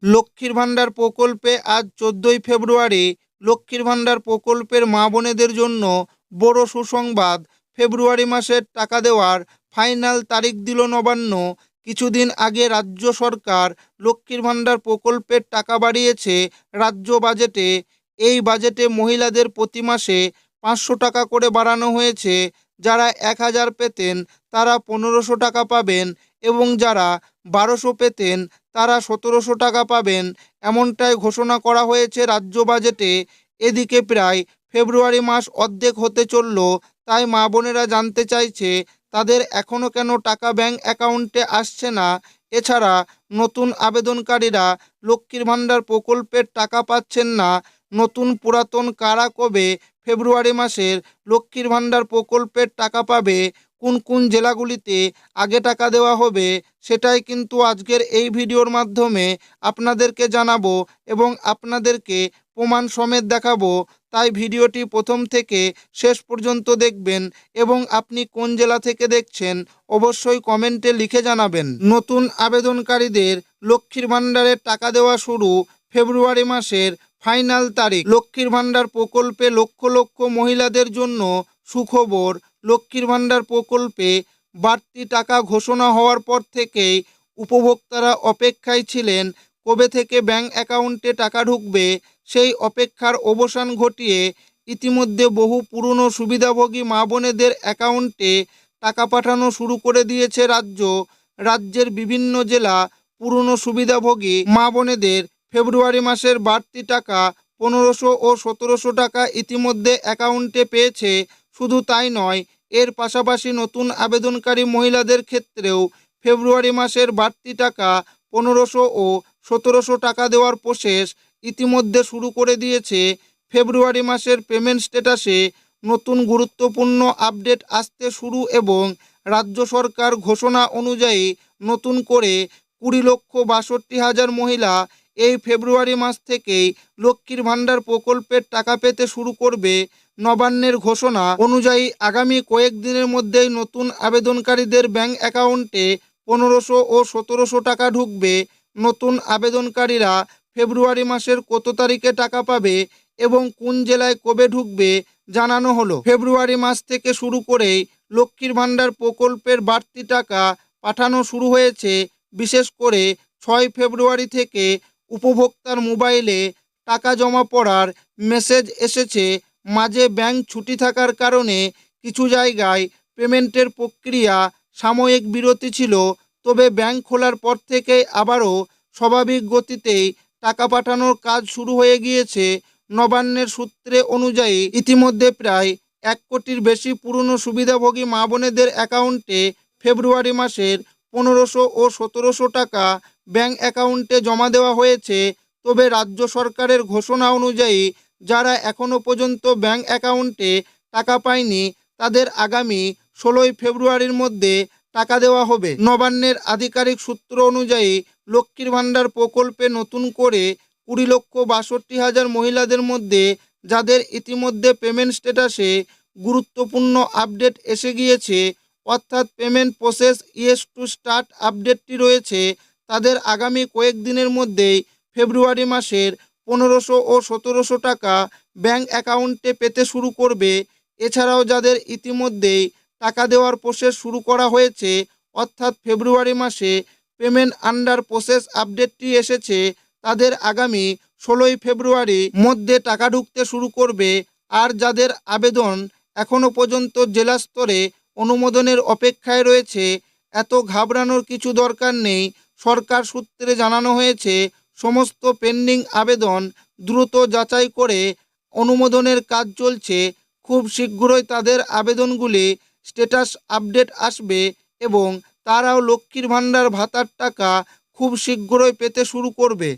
লক্ষ্মীর ভাণ্ডার প্রকল্পে আজ 14ই ফেব্রুয়ারি লক্ষ্মীর ভাণ্ডার প্রকল্পের মা বোনেদের জন্য বড় সুসংবাদ। ফেব্রুয়ারি মাসের টাকা দেওয়ার ফাইনাল তারিখ দিল নবান্ন। কিছুদিন আগে রাজ্য সরকার লক্ষ্মীর ভাণ্ডার প্রকল্পের টাকা বাড়িয়েছে রাজ্য বাজেটে। এই বাজেটে মহিলাদের প্রতি মাসে 500 টাকা করে বাড়ানো হয়েছে। যারা 1000 পেতেন তারা 1500 টাকা পাবেন এবং যারা 1200 পেতেন তারা 1700 টাকা পাবেন, এমনটাই ঘোষণা করা হয়েছে রাজ্য বাজেটে। এদিকে প্রায় ফেব্রুয়ারি মাস অর্ধেক হতে চলল, তাই মা বোনেরা জানতে চাইছে তাদের এখনও কেন টাকা ব্যাংক অ্যাকাউন্টে আসছে না। এছাড়া নতুন আবেদনকারীরা লক্ষ্মীর ভাণ্ডার প্রকল্পের টাকা পাচ্ছেন না। নতুন পুরাতন কারা কবে ফেব্রুয়ারি মাসের লক্ষ্মীর ভাণ্ডার প্রকল্পের টাকা পাবে, কোন কোন জেলাগুলিতে আগে টাকা দেওয়া হবে, সেটাই কিন্তু আজকের এই ভিডিওর মাধ্যমে আপনাদেরকে জানাবো এবং আপনাদেরকে প্রমাণ সমেত দেখাবো। তাই ভিডিওটি প্রথম থেকে শেষ পর্যন্ত দেখবেন এবং আপনি কোন জেলা থেকে দেখছেন অবশ্যই কমেন্টে লিখে জানাবেন। নতুন আবেদনকারীদের লক্ষ্মীর ভাণ্ডারের টাকা দেওয়া শুরু ফেব্রুয়ারি মাসের ফাইনাল তারিখ। লক্ষ্মীর ভাণ্ডার প্রকল্পে লক্ষ লক্ষ মহিলাদের জন্য সুখবর। লক্ষ্মীর ভাণ্ডার প্রকল্পে বাড়তি টাকা ঘোষণা হওয়ার পর থেকেই উপভোক্তারা অপেক্ষায় ছিলেন কবে থেকে ব্যাংক অ্যাকাউন্টে টাকা ঢুকবে। সেই অপেক্ষার অবসান ঘটিয়ে ইতিমধ্যে বহু পুরনো সুবিধাভোগী মা বোনেদের অ্যাকাউন্টে টাকা পাঠানো শুরু করে দিয়েছে রাজ্য। রাজ্যের বিভিন্ন জেলা পুরনো সুবিধাভোগী মা বোনেদের ফেব্রুয়ারি মাসের বাড়তি টাকা 1500 ও 1700 টাকা ইতিমধ্যে অ্যাকাউন্টে পেয়েছে। শুধু তাই নয়, এর পাশাপাশি নতুন আবেদনকারী মহিলাদের ক্ষেত্রেও ফেব্রুয়ারি মাসের বাড়তি টাকা 1500 ও 1700 টাকা দেওয়ার প্রসেস ইতিমধ্যে শুরু করে দিয়েছে। ফেব্রুয়ারি মাসের পেমেন্ট স্ট্যাটাসে নতুন গুরুত্বপূর্ণ আপডেট আসতে শুরু এবং রাজ্য সরকার ঘোষণা অনুযায়ী নতুন করে 20,62,000 মহিলা এই ফেব্রুয়ারি মাস থেকেই লক্ষ্মীর ভাণ্ডার প্রকল্পের টাকা পেতে শুরু করবে। নবান্নের ঘোষণা অনুযায়ী আগামী কয়েকদিনের মধ্যেই নতুন আবেদনকারীদের ব্যাংক অ্যাকাউন্টে 1500 ও 1700 টাকা ঢুকবে। নতুন আবেদনকারীরা ফেব্রুয়ারি মাসের কত তারিখে টাকা পাবে এবং কোন জেলায় কবে ঢুকবে জানানো হলো। ফেব্রুয়ারি মাস থেকে শুরু করেই লক্ষ্মীর ভাণ্ডার প্রকল্পের বাড়তি টাকা পাঠানো শুরু হয়েছে। বিশেষ করে 6 ফেব্রুয়ারি থেকে উপভোক্তার মোবাইলে টাকা জমা পড়ার মেসেজ এসেছে। মাঝে ব্যাংক ছুটি থাকার কারণে কিছু জায়গায় পেমেন্টের প্রক্রিয়া সাময়িক বিরতি ছিল, তবে ব্যাংক খোলার পর থেকে আবারও স্বাভাবিক গতিতেই টাকা পাঠানোর কাজ শুরু হয়ে গিয়েছে। নবান্নের সূত্রে অনুযায়ী ইতিমধ্যে প্রায় 1 কোটির বেশি পুরনো সুবিধাভোগী মা বোনেদের অ্যাকাউন্টে ফেব্রুয়ারি মাসের 1500 ও 1700 টাকা ব্যাংক অ্যাকাউন্টে জমা দেওয়া হয়েছে। তবে রাজ্য সরকারের ঘোষণা অনুযায়ী যারা এখনও পর্যন্ত ব্যাংক অ্যাকাউন্টে টাকা পায়নি তাদের আগামী 16ই ফেব্রুয়ারির মধ্যে টাকা দেওয়া হবে। নবান্নের আধিকারিক সূত্র অনুযায়ী লক্ষ্মীর ভাণ্ডার প্রকল্পে নতুন করে 20,62,000 মহিলাদের মধ্যে যাদের ইতিমধ্যে পেমেন্ট স্ট্যাটাসে গুরুত্বপূর্ণ আপডেট এসে গিয়েছে, অর্থাৎ payment process yes to start আপডেটটি রয়েছে, তাদের আগামী কয়েকদিনের মধ্যেই ফেব্রুয়ারি মাসের 1500 ও 1700 টাকা ব্যাংক অ্যাকাউন্টে পেতে শুরু করবে। এছাড়াও যাদের ইতিমধ্যেই টাকা দেওয়ার প্রসেস শুরু করা হয়েছে, অর্থাৎ ফেব্রুয়ারি মাসে পেমেন্ট আন্ডার প্রসেস আপডেটটি এসেছে, তাদের আগামী 16ই ফেব্রুয়ারি মধ্যে টাকা ঢুকতে শুরু করবে। আর যাদের আবেদন এখনও পর্যন্ত জেলা স্তরে অনুমোদনের অপেক্ষায় রয়েছে, এত ঘাবড়ানোর কিছু দরকার নেই। সরকার সূত্রে জানানো হয়েছে সমস্ত পেন্ডিং আবেদন দ্রুত যাচাই করে অনুমোদনের কাজ চলছে। খুব শীঘ্রই তাদের আবেদনগুলি স্ট্যাটাস আপডেট আসবে এবং তারাও লক্ষ্মীর ভাণ্ডার ভাতার টাকা খুব শীঘ্রই পেতে শুরু করবে।